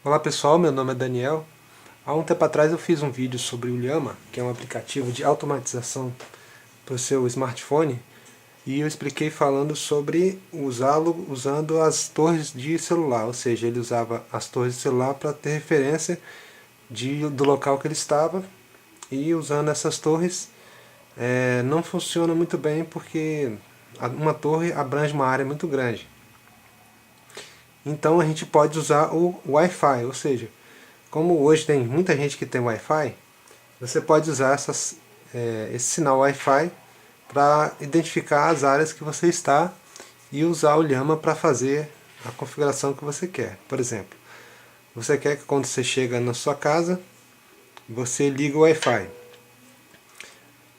Olá pessoal, meu nome é Daniel. Há um tempo atrás eu fiz um vídeo sobre o Llama, que é um aplicativo de automatização para o seu smartphone, e eu expliquei falando sobre usá-lo usando as torres de celular, ou seja, ele usava as torres de celular para ter referência do local que ele estava, e usando essas torres não funciona muito bem porque uma torre abrange uma área muito grande. Então a gente pode usar o Wi-Fi, ou seja, como hoje tem muita gente que tem Wi-Fi, você pode usar esse sinal Wi-Fi para identificar as áreas que você está e usar o Llama para fazer a configuração que você quer. Por exemplo, você quer que quando você chega na sua casa, você liga o Wi-Fi.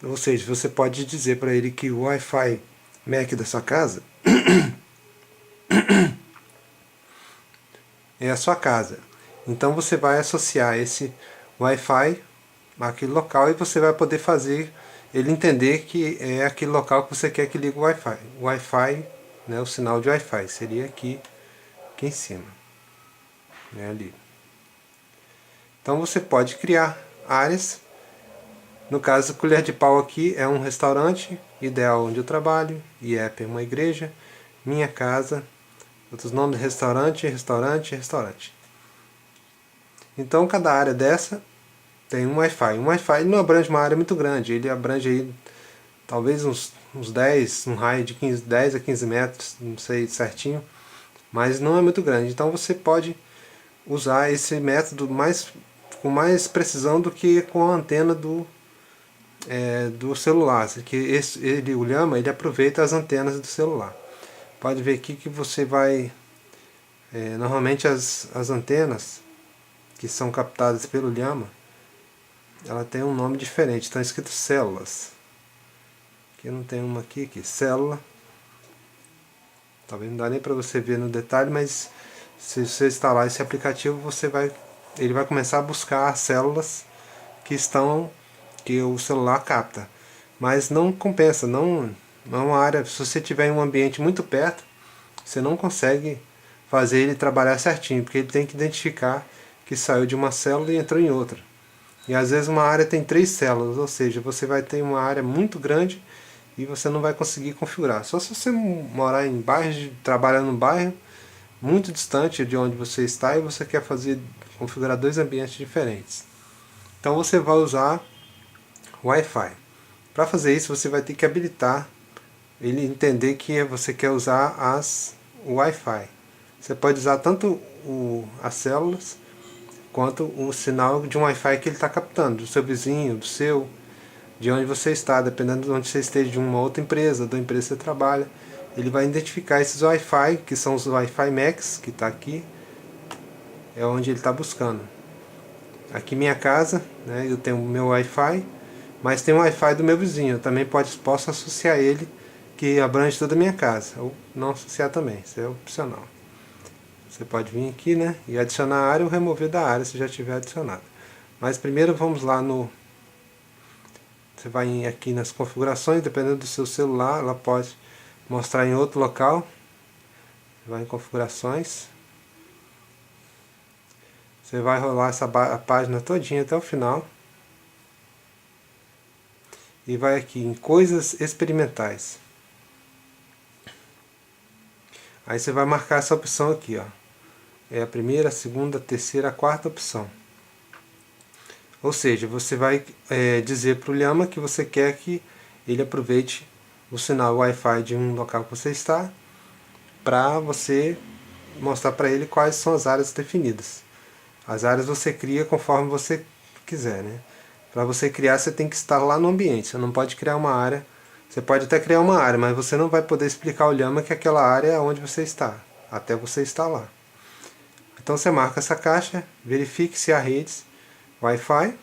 Ou seja, você pode dizer para ele que o Wi-Fi MAC da sua casa é a sua casa. Então você vai associar esse Wi-Fi àquele local e você vai poder fazer ele entender que é aquele local que você quer que ligue o Wi-Fi. O Wi-Fi, né, o sinal de Wi-Fi seria aqui em cima, né, ali. Então você pode criar áreas. No caso, colher de pau aqui é um restaurante, ideal onde eu trabalho, IEP é uma igreja, minha casa, outros nomes de restaurante, restaurante, restaurante. Então cada área dessa tem um Wi-Fi. Um Wi-Fi não abrange uma área muito grande, ele abrange aí talvez uns 10, um raio de 10 a 15 metros, não sei certinho, mas não é muito grande. Então você pode usar esse método com mais precisão do que com a antena do celular, que o Llama ele aproveita as antenas do celular. Pode ver aqui que você vai... normalmente as antenas que são captadas pelo Llama, ela tem um nome diferente, está escrito células. Aqui não tem uma aqui, célula. Talvez não dá nem para você ver no detalhe, mas se você instalar esse aplicativo, ele vai começar a buscar as células que o celular capta. Mas não compensa, não é uma área. Se você tiver em um ambiente muito perto, você não consegue fazer ele trabalhar certinho, porque ele tem que identificar que saiu de uma célula e entrou em outra. E às vezes uma área tem 3 células, ou seja, você vai ter uma área muito grande e você não vai conseguir configurar. Só se você morar em bairros, trabalhar num bairro muito distante de onde você está e você quer configurar 2 ambientes diferentes. Então você vai usar Wi-Fi. Para fazer isso você vai ter que habilitar ele entender que você quer usar o Wi-Fi. Você pode usar tanto as células quanto o sinal de um Wi-Fi que ele está captando, do seu vizinho, do seu, de onde você está, dependendo de onde você esteja, de uma outra empresa, da empresa que você trabalha. Ele vai identificar esses Wi-Fi, que são os Wi-Fi Max, que está aqui, é onde ele está buscando. Aqui minha casa, né, eu tenho o meu Wi-Fi, mas tem o Wi-Fi do meu vizinho, eu também posso associar ele, que abrange toda a minha casa, ou não associar também, isso é opcional. Você pode vir aqui, né, e adicionar a área ou remover da área se já tiver adicionado. Mas primeiro vamos lá você vai aqui nas configurações, dependendo do seu celular, ela pode mostrar em outro local. Vai em configurações. Você vai rolar a página todinha até o final. E vai aqui em coisas experimentais. Aí você vai marcar essa opção aqui, ó. É a primeira, a segunda, a terceira, a quarta opção. Ou seja, você vai dizer para o Llama que você quer que ele aproveite o sinal Wi-Fi de um local que você está para você mostrar para ele quais são as áreas definidas. As áreas você cria conforme você quiser, né? Para você criar você tem que estar lá no ambiente, você não pode criar uma área. Você pode até criar uma área, mas você não vai poder explicar ao Llama que aquela área é onde você está, até você estar lá. Então você marca essa caixa, verifique se há redes Wi-Fi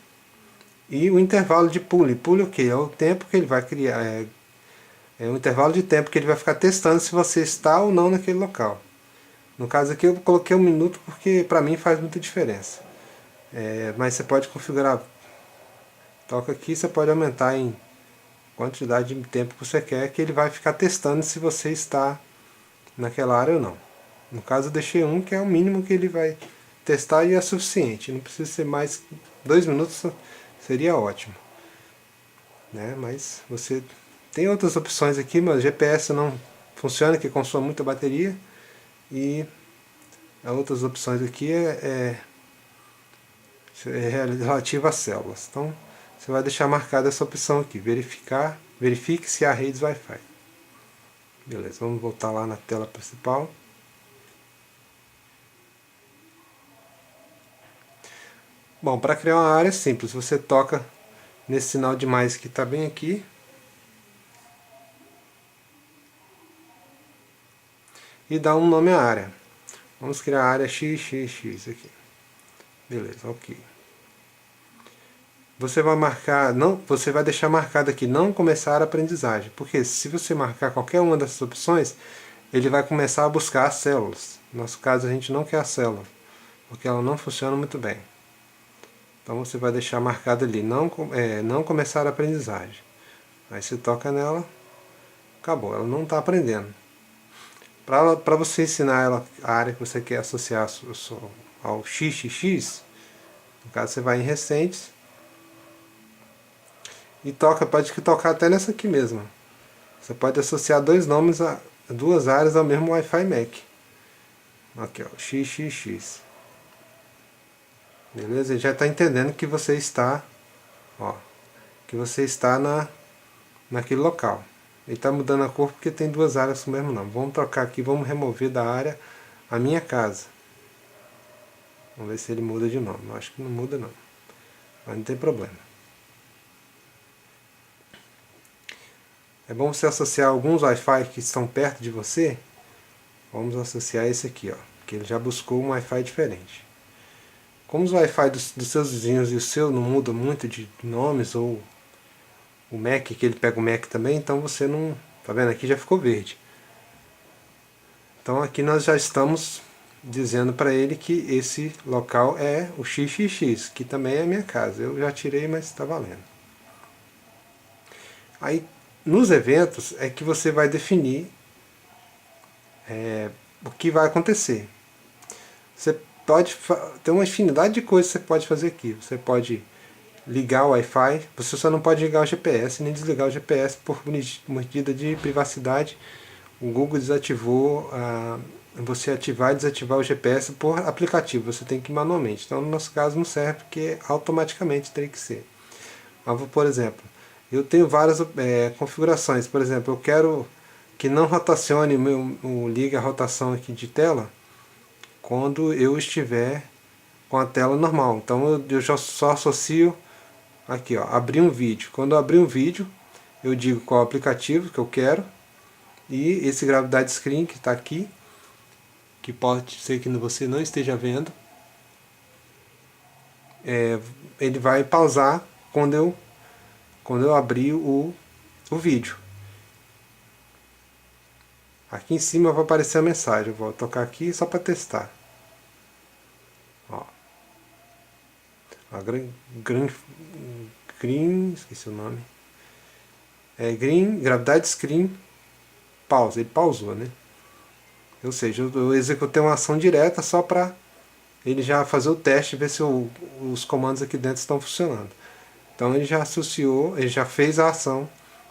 e o intervalo de pule. Pule o que? É o tempo que ele vai criar, é o intervalo de tempo que ele vai ficar testando se você está ou não naquele local. No caso aqui eu coloquei 1 minuto porque para mim faz muita diferença. Mas você pode configurar, toca aqui, você pode aumentar em quantidade de tempo que você quer, que ele vai ficar testando se você está naquela área ou não. No caso eu deixei 1, que é o mínimo que ele vai testar e é suficiente. Não precisa ser mais 2 minutos, seria ótimo, né? Mas você tem outras opções aqui, mas o GPS não funciona, que consome muita bateria, e as outras opções aqui é relativa às células. Então você vai deixar marcada essa opção aqui, verifique se há redes Wi-Fi. Beleza, vamos voltar lá na tela principal. Bom, para criar uma área é simples, você toca nesse sinal de mais que está bem aqui. E dá um nome à área. Vamos criar a área XXX aqui. Beleza, ok. Você vai marcar, você vai deixar marcado aqui, não começar a aprendizagem. Porque se você marcar qualquer uma dessas opções, ele vai começar a buscar as células. No nosso caso, a gente não quer a célula, porque ela não funciona muito bem. Então você vai deixar marcado ali, não começar a aprendizagem. Aí você toca nela, acabou, ela não está aprendendo. Para você ensinar ela a área que você quer associar ao XXX, no caso você vai em recentes e pode tocar até nessa aqui mesmo. Você pode associar dois nomes a duas áreas ao mesmo Wi-Fi MAC. Aqui, ó, XXX. Beleza? Ele já está entendendo que você está, naquele local. Ele está mudando a cor porque tem duas áreas com o mesmo nome. Vamos trocar aqui, vamos remover da área a minha casa. Vamos ver se ele muda de nome. Eu acho que não muda não. Mas não tem problema. É bom você associar alguns Wi-Fi que estão perto de você. Vamos associar esse aqui, ó, que ele já buscou um Wi-Fi diferente. Como os Wi-Fi dos seus vizinhos e o seu não mudam muito de nomes, ou o MAC, que ele pega o MAC também, então você não... Tá vendo? Aqui já ficou verde. Então aqui nós já estamos dizendo para ele que esse local é o XXX, que também é a minha casa. Eu já tirei, mas está valendo. Aí, nos eventos, é que você vai definir o que vai acontecer. Você pode ter uma infinidade de coisas que você pode fazer aqui. Você pode ligar o Wi-Fi, você só não pode ligar o GPS, nem desligar o GPS por medida de privacidade. O Google desativou você ativar e desativar o GPS por aplicativo, você tem que ir manualmente. Então no nosso caso não serve, porque automaticamente tem que ser. Mas, por exemplo, eu tenho várias configurações. Por exemplo, eu quero que não rotacione o liga a rotação aqui de tela quando eu estiver com a tela normal. Então eu já só associo aqui, ó, abrir um vídeo. Quando eu abrir um vídeo, eu digo qual aplicativo que eu quero, e esse Gravidade Screen que está aqui, que pode ser que você não esteja vendo, ele vai pausar quando eu abrir o vídeo. Aqui em cima vai aparecer a mensagem. Eu vou tocar aqui só para testar. Ó. Green, esqueci o nome. Green, Gravidade Screen, pausa. Ele pausou, né? Ou seja, eu executei uma ação direta só para ele já fazer o teste e ver se os comandos aqui dentro estão funcionando. Então ele já associou, ele já fez a ação,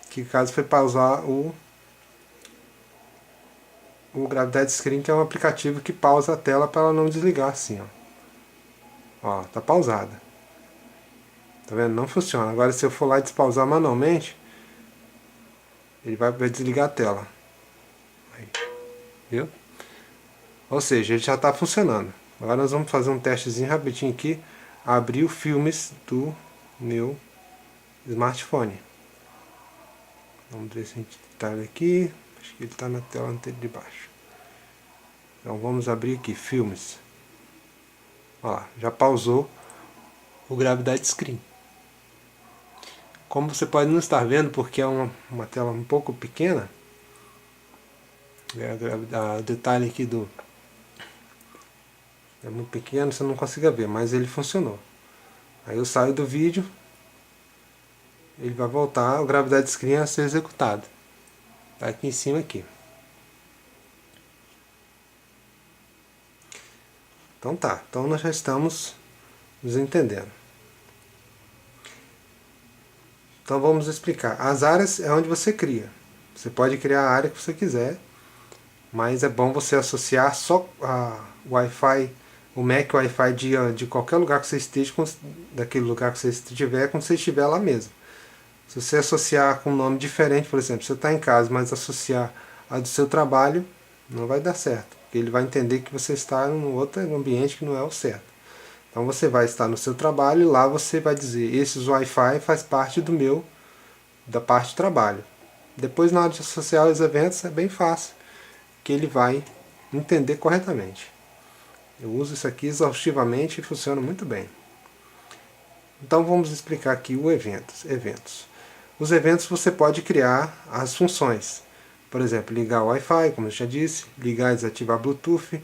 que caso foi pausar o Gravidade Screen, que é um aplicativo que pausa a tela para ela não desligar assim, ó. Ó, tá pausada. Tá vendo? Não funciona. Agora se eu for lá e despausar manualmente, ele vai desligar a tela. Aí, viu? Ou seja, ele já está funcionando. Agora nós vamos fazer um testezinho rapidinho aqui. Abrir o Filmes do meu smartphone. Vamos ver se a gente está aqui. Acho que ele está na tela anterior de baixo. Então vamos abrir aqui, Filmes. Olha lá, já pausou o Gravidade Screen. Como você pode não estar vendo, porque é uma tela um pouco pequena, o detalhe aqui é muito pequeno, você não consiga ver, mas ele funcionou. Aí eu saio do vídeo, ele vai voltar, o Gravidade Screen a ser executado. Tá aqui em cima aqui. Então tá, então nós já estamos nos entendendo. Então vamos explicar. As áreas é onde você cria. Você pode criar a área que você quiser, mas é bom você associar só a Wi-Fi, o MAC Wi-Fi de qualquer lugar que você esteja, daquele lugar que você estiver, quando você estiver lá mesmo. Se você associar com um nome diferente, por exemplo, você está em casa, mas associar a do seu trabalho, não vai dar certo, porque ele vai entender que você está em um outro ambiente que não é o certo. Então você vai estar no seu trabalho e lá você vai dizer, esses Wi-Fi faz parte da parte de trabalho. Depois na hora de associar os eventos é bem fácil, que ele vai entender corretamente. Eu uso isso aqui exaustivamente e funciona muito bem. Então vamos explicar aqui o eventos. Os eventos você pode criar as funções. Por exemplo, ligar o Wi-Fi, como eu já disse, ligar e desativar Bluetooth,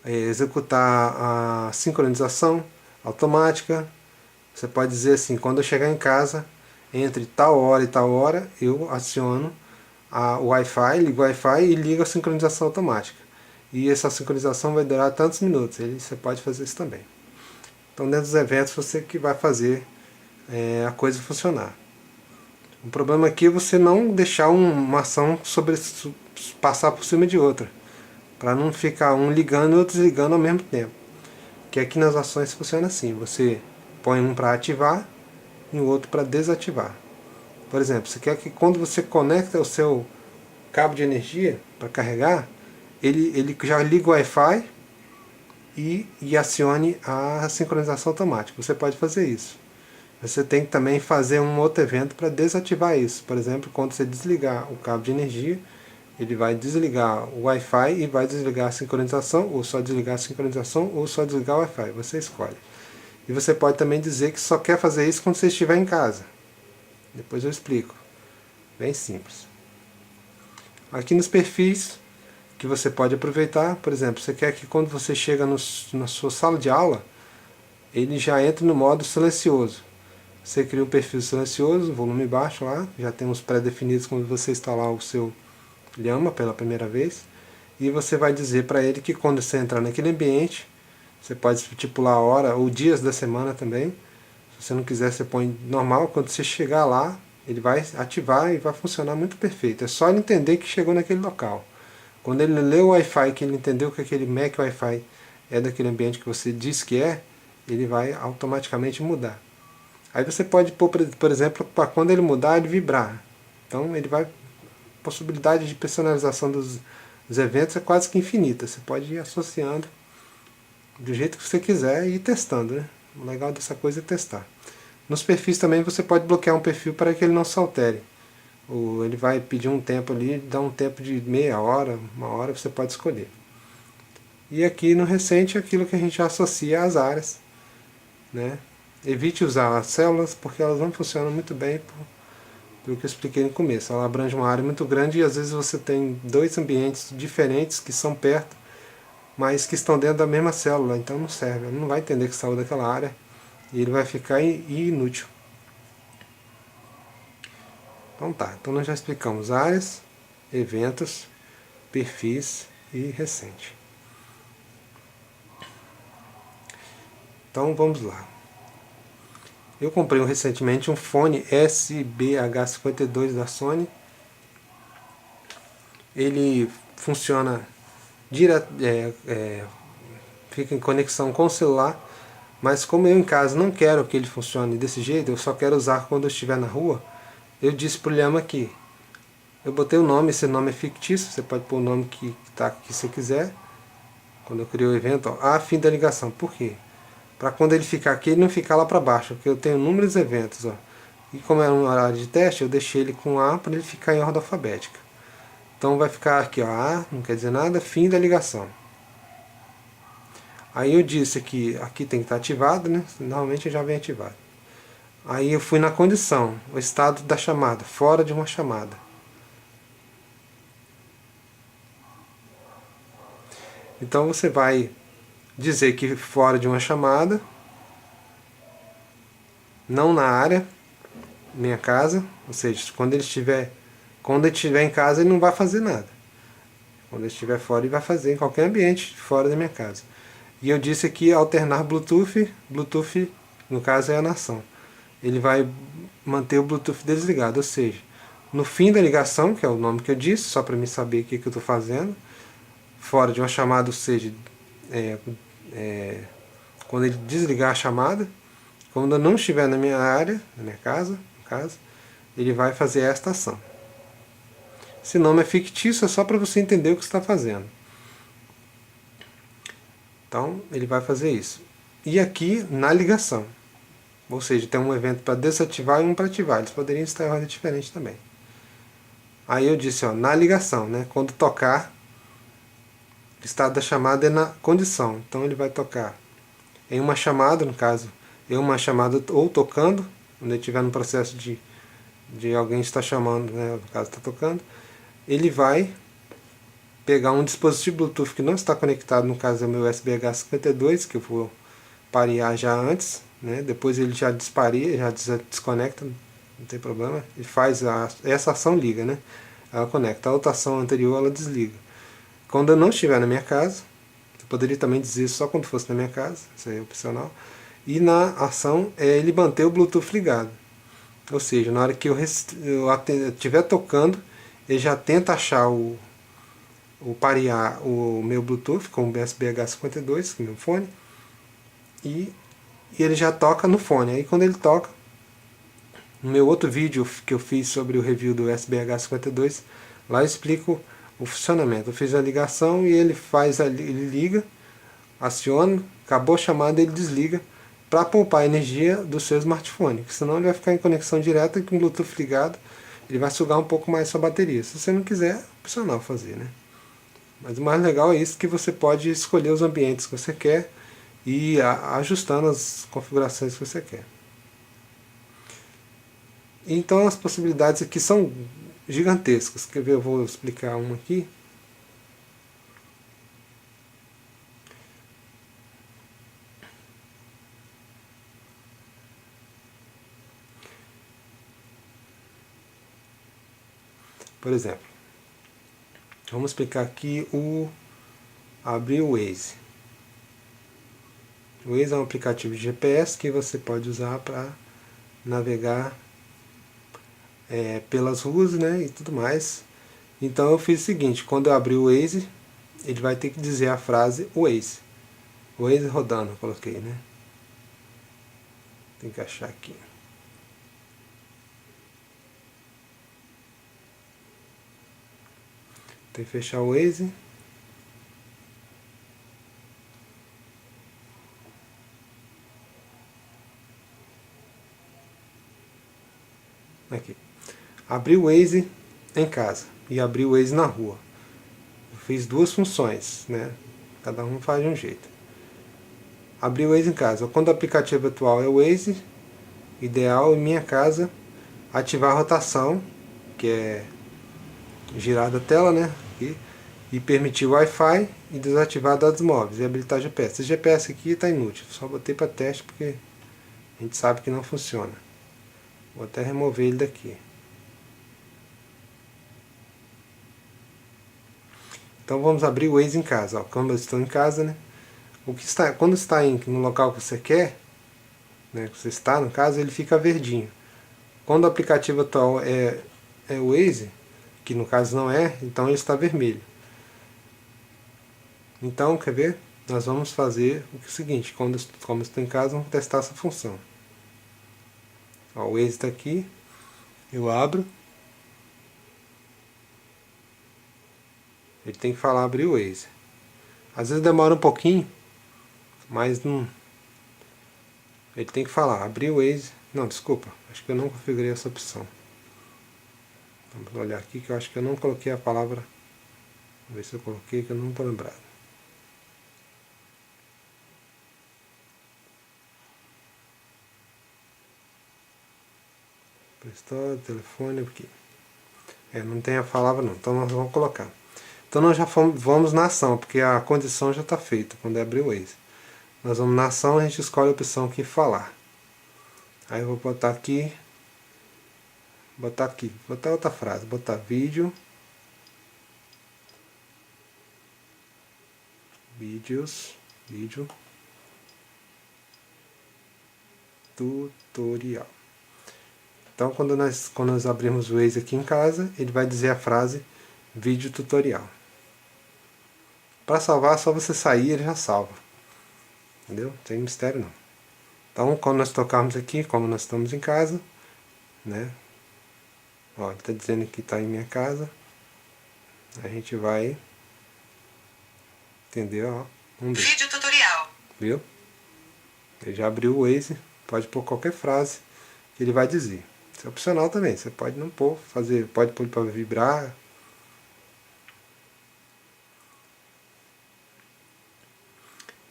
executar a sincronização automática. Você pode dizer assim, quando eu chegar em casa, entre tal hora e tal hora, eu aciono o Wi-Fi, ligo o Wi-Fi e ligo a sincronização automática. E essa sincronização vai durar tantos minutos, você pode fazer isso também. Então dentro dos eventos você que vai fazer a coisa funcionar. O problema aqui é você não deixar uma ação passar por cima de outra, para não ficar um ligando e outro desligando ao mesmo tempo. Que aqui nas ações funciona assim, você põe um para ativar e o outro para desativar. Por exemplo, você quer que quando você conecta o seu cabo de energia para carregar, ele já liga o Wi-Fi e acione a sincronização automática. Você pode fazer isso. Você tem que também fazer um outro evento para desativar isso. Por exemplo, quando você desligar o cabo de energia, ele vai desligar o Wi-Fi e vai desligar a sincronização, ou só desligar a sincronização, ou só desligar o Wi-Fi. Você escolhe. E você pode também dizer que só quer fazer isso quando você estiver em casa. Depois eu explico. Bem simples. Aqui nos perfis que você pode aproveitar, por exemplo, você quer que quando você chega na sua sala de aula, ele já entre no modo silencioso. Você cria um perfil silencioso, volume baixo lá, já tem uns pré-definidos quando você instalar o seu Llama pela primeira vez, e você vai dizer para ele que quando você entrar naquele ambiente, você pode estipular a hora ou dias da semana também. Se você não quiser, você põe normal, quando você chegar lá, ele vai ativar e vai funcionar muito perfeito. É só ele entender que chegou naquele local. Quando ele lê o Wi-Fi, que ele entendeu que aquele MAC Wi-Fi é daquele ambiente que você diz que é, ele vai automaticamente mudar. Aí você pode pôr, por exemplo, para quando ele mudar, ele vibrar. Então ele vai. A possibilidade de personalização dos eventos é quase que infinita. Você pode ir associando do jeito que você quiser e ir testando, né? O legal dessa coisa é testar. Nos perfis também você pode bloquear um perfil para que ele não se altere. Ou ele vai pedir um tempo ali, dá um tempo de meia hora, uma hora, você pode escolher. E aqui no recente aquilo que a gente associa às áreas, né? Evite usar as células porque elas não funcionam muito bem pelo que eu expliquei no começo. Ela abrange uma área muito grande e às vezes você tem dois ambientes diferentes que são perto, mas que estão dentro da mesma célula, então não serve. Ele não vai entender que saiu daquela área e ele vai ficar inútil. Então tá, então nós já explicamos áreas, eventos, perfis e recente. Então vamos lá. Eu comprei recentemente um fone SBH52 da Sony. Ele funciona direto, fica em conexão com o celular, mas como eu em casa não quero que ele funcione desse jeito, eu só quero usar quando eu estiver na rua, eu disse pro Lhama aqui. Eu botei o nome, esse nome é fictício, você pode pôr o nome que você quiser. Quando eu criei o evento, ó, fim da ligação. Por quê? Para quando ele ficar aqui, ele não ficar lá para baixo, porque eu tenho inúmeros eventos. Ó. E como é um horário de teste, eu deixei ele com A para ele ficar em ordem alfabética. Então vai ficar aqui, ó, A, não quer dizer nada, fim da ligação. Aí eu disse que aqui tem que estar ativado, né? Normalmente já vem ativado. Aí eu fui na condição, o estado da chamada, fora de uma chamada. Então você vai dizer que fora de uma chamada, não na área, minha casa, ou seja, quando ele estiver em casa ele não vai fazer nada. Quando ele estiver fora, ele vai fazer em qualquer ambiente fora da minha casa. E eu disse aqui alternar Bluetooth, Bluetooth no caso é a nação. Ele vai manter o Bluetooth desligado, ou seja, no fim da ligação, que é o nome que eu disse, só para mim saber o que eu estou fazendo, fora de uma chamada, ou seja, quando ele desligar a chamada, quando eu não estiver na minha área, na minha casa, no caso, ele vai fazer esta ação. Esse nome é fictício, é só para você entender o que você está fazendo. Então, ele vai fazer isso. E aqui, na ligação. Ou seja, tem um evento para desativar e um para ativar. Eles poderiam estar em ordem diferente também. Aí eu disse, ó, na ligação, né? Quando tocar, o estado da chamada é na condição. Então ele vai tocar em uma chamada, no caso, em uma chamada ou tocando, quando ele estiver no processo de alguém estar chamando, né? No caso está tocando, ele vai pegar um dispositivo Bluetooth que não está conectado, no caso é o meu SBH52, que eu vou parear já antes, né? Depois ele já disparia, já desconecta, não tem problema. Ele faz essa ação liga, né? Ela conecta. A outra ação anterior ela desliga. Quando eu não estiver na minha casa, eu poderia também dizer só quando fosse na minha casa, isso aí é opcional. E na ação é ele manter o Bluetooth ligado. Ou seja, na hora que eu estiver tocando, ele já tenta achar parear o meu Bluetooth com o SBH52, que é o meu fone, e ele já toca no fone. Aí quando ele toca, no meu outro vídeo que eu fiz sobre o review do SBH52, lá eu explico o funcionamento. Eu fiz a ligação e ele liga, aciona, acabou a chamada, ele desliga, para poupar a energia do seu smartphone, porque senão ele vai ficar em conexão direta com o Bluetooth ligado, ele vai sugar um pouco mais sua bateria. Se você não quiser, é opcional fazer, né? Mas o mais legal é isso, que você pode escolher os ambientes que você quer e ir ajustando as configurações que você quer. Então as possibilidades aqui são gigantescas. Quer ver? Eu vou explicar uma aqui. Por exemplo, vamos explicar aqui abrir o Waze. O Waze é um aplicativo de GPS que você pode usar para navegar pelas ruas, né, e tudo mais. Então eu fiz o seguinte, quando eu abrir o Waze, ele vai ter que dizer a frase Waze. Waze rodando, eu coloquei, né? Tem que achar aqui. Tem que fechar o Waze. Aqui. Abrir o Waze em casa e abrir o Waze na rua. Eu fiz duas funções, né? Cada um faz de um jeito. Abrir o Waze em casa. Quando o aplicativo atual é o Waze, ideal em minha casa, ativar a rotação, que é girar da tela, né? E permitir Wi-Fi e desativar dados móveis e habilitar GPS. Esse GPS aqui está inútil, só botei para teste porque a gente sabe que não funciona. Vou até remover ele daqui. Então vamos abrir o Waze em casa. Ó, como eu estou em casa, né? Quando está no local que você quer, né, que você está no caso, ele fica verdinho. Quando o aplicativo atual é o Waze, que no caso não é, então ele está vermelho. Então, quer ver? Nós vamos fazer o seguinte, como estou em casa, vamos testar essa função. Ó, o Waze está aqui, eu abro, ele tem que falar abrir o Waze. Às vezes demora um pouquinho, mas não... Ele tem que falar abrir o Waze. Não, desculpa, acho que eu não configurei essa opção. Vamos olhar aqui que eu acho que eu não coloquei a palavra. Vamos ver se eu coloquei, que eu não estou lembrado. Prestório, telefone, aqui. Não tem a palavra não, então nós vamos colocar. Então nós já vamos na ação, porque a condição já está feita quando é abrir o Waze. Nós vamos na ação, a gente escolhe a opção aqui, falar. Aí eu vou botar aqui, botar outra frase, botar vídeo vídeos, vídeo tutorial. Então quando nós abrimos o Waze aqui em casa, ele vai dizer a frase vídeo tutorial. Para salvar, é só você sair, ele já salva. Entendeu? Não tem mistério não. Então quando nós tocarmos aqui, como nós estamos em casa, né? Ó, ele está dizendo que está em minha casa. A gente vai entender, ó. Vamos ver. Vídeo tutorial. Viu? Ele já abriu o Waze, pode pôr qualquer frase que ele vai dizer. Isso é opcional também, você pode não pôr, pode pôr para vibrar.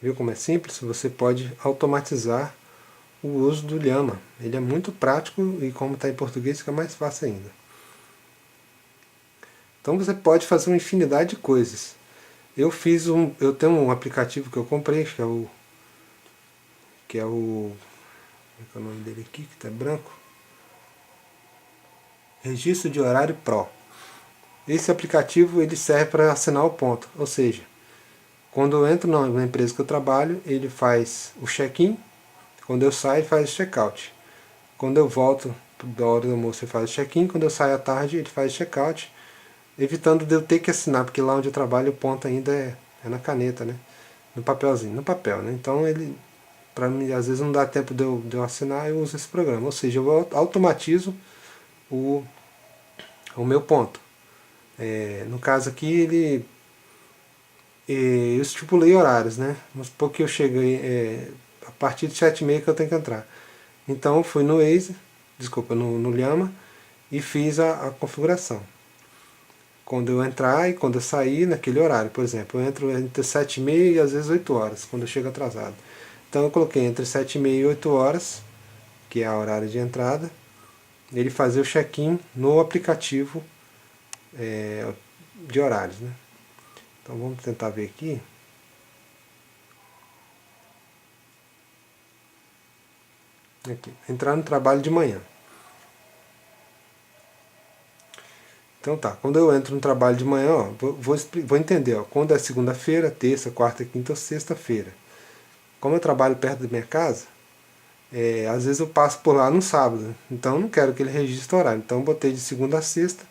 Viu como é simples? Você pode automatizar o uso do Llama. Ele é muito prático e como está em português fica mais fácil ainda. Então você pode fazer uma infinidade de coisas. Eu tenho um aplicativo que eu comprei, que é o como é que é o nome dele aqui, que está branco? Registro de Horário Pro. Esse aplicativo ele serve para assinar o ponto, ou seja, quando eu entro na empresa que eu trabalho, ele faz o check-in, quando eu saio ele faz o check-out. Quando eu volto da hora do almoço ele faz o check-in, quando eu saio à tarde ele faz o check-out, evitando de eu ter que assinar, porque lá onde eu trabalho o ponto ainda é na caneta, né? No papelzinho, no papel, né? Então ele, para mim, às vezes não dá tempo de eu assinar, eu uso esse programa. Ou seja, eu automatizo o meu ponto. No caso aqui, eu estipulei horários, né? Vamos supor que eu cheguei a partir de 7h30 que eu tenho que entrar. Então eu fui no Waze, no Llama, e fiz a configuração. Quando eu entrar e quando eu sair naquele horário, por exemplo, eu entro entre 7h30 e às vezes 8 horas, quando eu chego atrasado. Então eu coloquei entre 7h30 e 8 horas, que é a horário de entrada, ele fazer o check-in no aplicativo de horários, né? Então vamos tentar ver aqui. Entrar no trabalho de manhã. Então tá, quando eu entro no trabalho de manhã, ó, vou entender, ó, quando é segunda-feira, terça, quarta, quinta ou sexta-feira. Como eu trabalho perto da minha casa, às vezes eu passo por lá no sábado, então eu não quero que ele registre o horário. Então eu botei de segunda a sexta,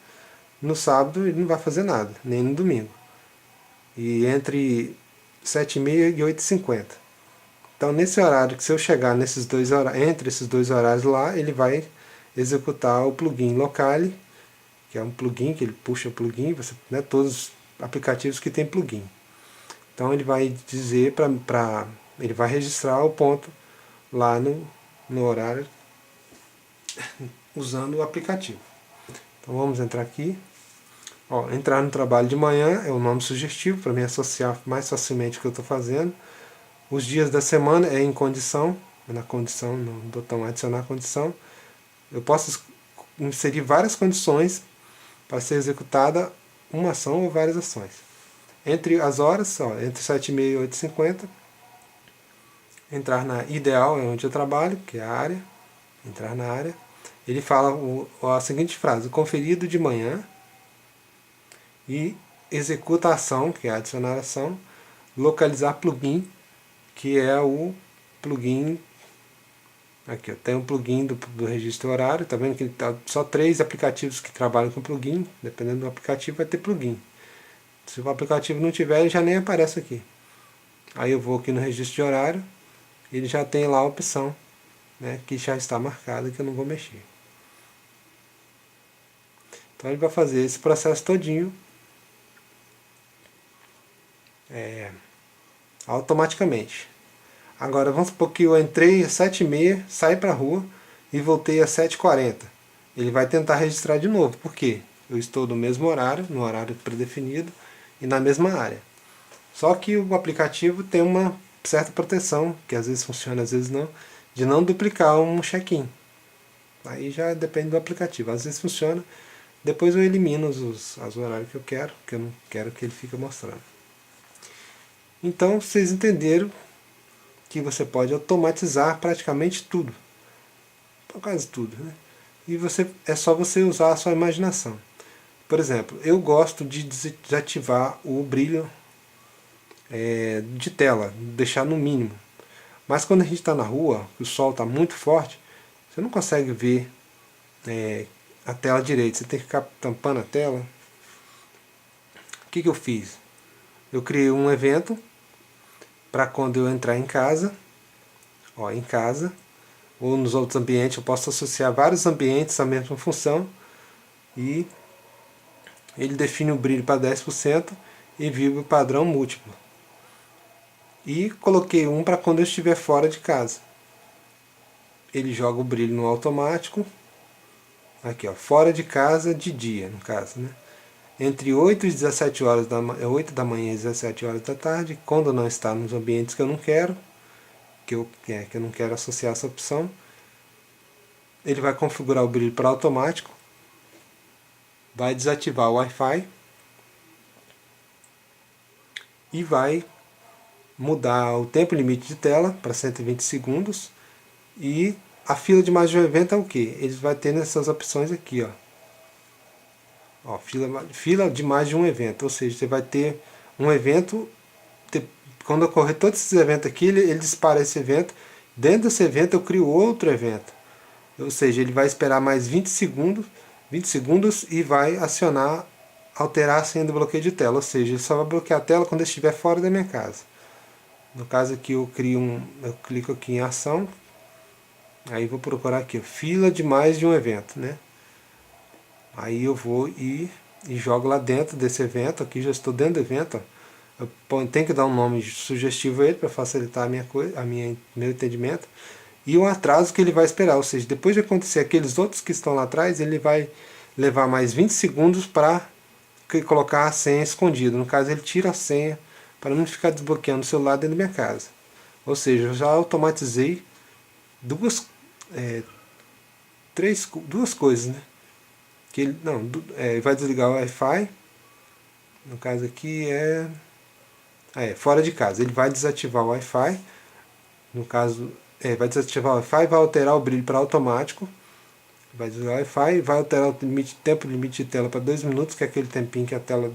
no sábado ele não vai fazer nada, nem no domingo. E entre 7h30 e 8h50. Então nesse horário, que se eu chegar entre esses dois horários lá, ele vai executar o plugin Locale, que é um plugin que ele puxa o plugin, todos os aplicativos que tem plugin. Então ele vai dizer ele vai registrar o ponto lá no horário usando o aplicativo. Então vamos entrar aqui. Ó, entrar no trabalho de manhã é o nome sugestivo para me associar mais facilmente o que eu estou fazendo. Os dias da semana é em condição, na condição, no botão adicionar condição. Eu posso inserir várias condições para ser executada uma ação ou várias ações. Entre as horas, ó, entre 7h30 e 8h50, entrar na ideal, é onde eu trabalho, que é a área, entrar na área. Ele fala a seguinte frase: conferido de manhã, e executa a ação, que é adicionar ação, localizar plugin, que é o plugin. Aqui, tem um plugin do registro horário, tá vendo que tá só 3 aplicativos que trabalham com plugin, dependendo do aplicativo vai ter plugin. Se o aplicativo não tiver, ele já nem aparece aqui. Aí eu vou aqui no registro de horário, ele já tem lá a opção, né, que já está marcada, que eu não vou mexer. Então ele vai fazer esse processo todinho automaticamente. Agora vamos supor que eu entrei às 7h30, saí para a rua e voltei às 7h40. Ele vai tentar registrar de novo. Por quê? Eu estou no mesmo horário, no horário predefinido e na mesma área. Só que o aplicativo tem uma certa proteção, que às vezes funciona, às vezes não, de não duplicar um check-in. Aí já depende do aplicativo. Às vezes funciona, depois eu elimino os horários que eu não quero que ele fique mostrando. Então vocês entenderam que você pode automatizar praticamente tudo. Quase tudo, né? E é só você usar a sua imaginação. Por exemplo, eu gosto de desativar o brilho de tela, deixar no mínimo. Mas quando a gente está na rua, o sol está muito forte, você não consegue ver a tela direito, você tem que ficar tampando a tela. O que eu fiz? Eu criei um evento para quando eu entrar em casa, em casa, ou nos outros ambientes, eu posso associar vários ambientes à mesma função, e ele define o brilho para 10% e vibra o padrão múltiplo. E coloquei um para quando eu estiver fora de casa. Ele joga o brilho no automático, aqui ó, fora de casa de dia, no caso, né? Entre 8 e 17 horas 8 da manhã e 17 horas da tarde, quando não está nos ambientes que eu não quero, que eu não quero associar essa opção, ele vai configurar o brilho para automático, vai desativar o Wi-Fi e vai mudar o tempo limite de tela para 120 segundos. E a fila de mais de um evento é o que? Eles vão ter nessas opções aqui, fila de mais de um evento, ou seja, você vai ter um evento, quando ocorrer todos esses eventos aqui, ele dispara esse evento, dentro desse evento eu crio outro evento, ou seja, ele vai esperar mais 20 segundos e vai acionar, alterar a senha do bloqueio de tela, ou seja, ele só vai bloquear a tela quando eu estiver fora da minha casa. No caso aqui eu clico aqui em ação, aí vou procurar aqui, fila de mais de um evento, né? Aí eu vou e jogo lá dentro desse evento, aqui já estou dentro do evento, eu tenho que dar um nome sugestivo a ele para facilitar meu entendimento, e o atraso que ele vai esperar, ou seja, depois de acontecer aqueles outros que estão lá atrás, ele vai levar mais 20 segundos para colocar a senha escondida. No caso, ele tira a senha para não ficar desbloqueando o celular dentro da minha casa. Ou seja, eu já automatizei duas coisas, né? Que ele vai desligar o Wi-Fi, no caso aqui fora de casa. Ele vai desativar o Wi-Fi, no caso, vai desativar o Wi-Fi, vai alterar o brilho para automático, vai desligar o Wi-Fi, vai alterar o tempo limite de tela para 2 minutos, que é aquele tempinho que a tela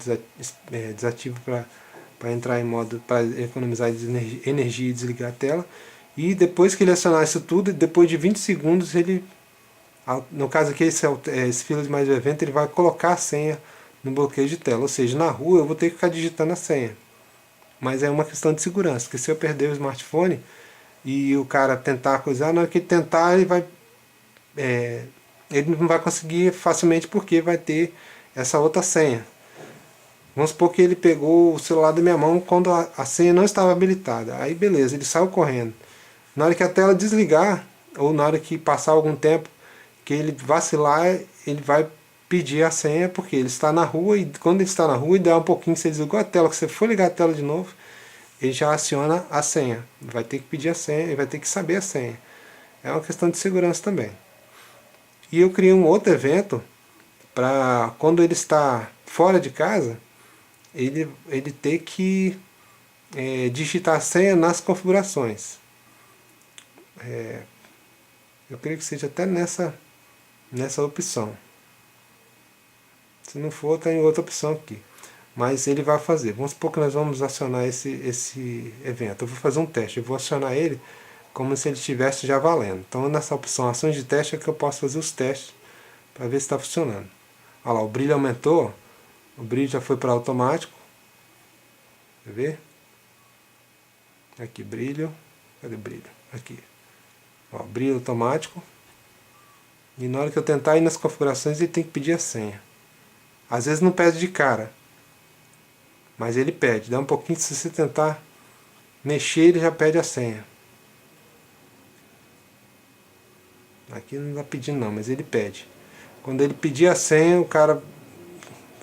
desativa para entrar em modo, para economizar energia e desligar a tela. E depois que ele acionar isso tudo, depois de 20 segundos, ele, no caso aqui, esse fila de mais um evento, ele vai colocar a senha no bloqueio de tela. Ou seja, na rua eu vou ter que ficar digitando a senha. Mas é uma questão de segurança, porque se eu perder o smartphone e o cara tentar coisar, na hora que ele tentar, ele não vai conseguir facilmente, porque vai ter essa outra senha. Vamos supor que ele pegou o celular da minha mão quando a senha não estava habilitada. Aí beleza, ele saiu correndo. Na hora que a tela desligar, ou na hora que passar algum tempo, que ele vacilar, ele vai pedir a senha, porque ele está na rua, e quando ele está na rua e der um pouquinho, você desligou a tela, que você for ligar a tela de novo, ele já aciona a senha. Vai ter que pedir a senha, ele vai ter que saber a senha. É uma questão de segurança também. E eu criei um outro evento para quando ele está fora de casa, ele ter que digitar a senha nas configurações. Eu creio que seja até nessa opção. Se não for, tem outra opção aqui. Mas ele vai fazer. Vamos supor que nós vamos acionar esse evento. Eu vou fazer um teste. Eu vou acionar ele como se ele estivesse já valendo. Então nessa opção ações de teste é que eu posso fazer os testes para ver se está funcionando. Olha lá, o brilho aumentou. O brilho já foi para automático. Quer ver? Aqui, brilho. Cadê o brilho? Aqui. Ó, brilho automático. E na hora que eu tentar ir nas configurações, ele tem que pedir a senha. Às vezes não pede de cara, mas ele pede. Dá um pouquinho, se você tentar mexer, ele já pede a senha. Aqui não está pedindo não, mas ele pede. Quando ele pedir a senha, o cara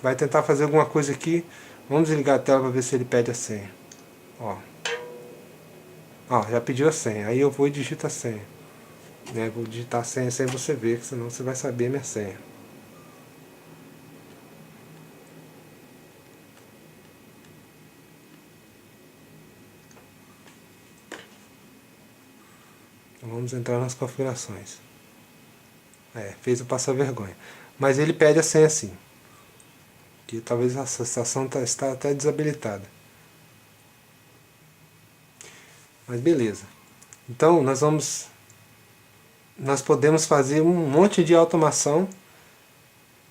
vai tentar fazer alguma coisa aqui. Vamos desligar a tela para ver se ele pede a senha. Ó, já pediu a senha. Aí eu vou e digito a senha. Vou digitar a senha sem você ver, senão você vai saber a minha senha. Então vamos entrar nas configurações. Fez eu passar vergonha. Mas ele pede a senha sim. Que talvez a estação está até desabilitada. Mas beleza. Então nós podemos fazer um monte de automação.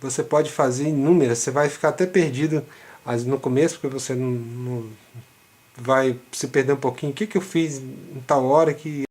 Você pode fazer inúmeras, você vai ficar até perdido no começo, porque você não vai se perder um pouquinho. O que eu fiz em tal hora que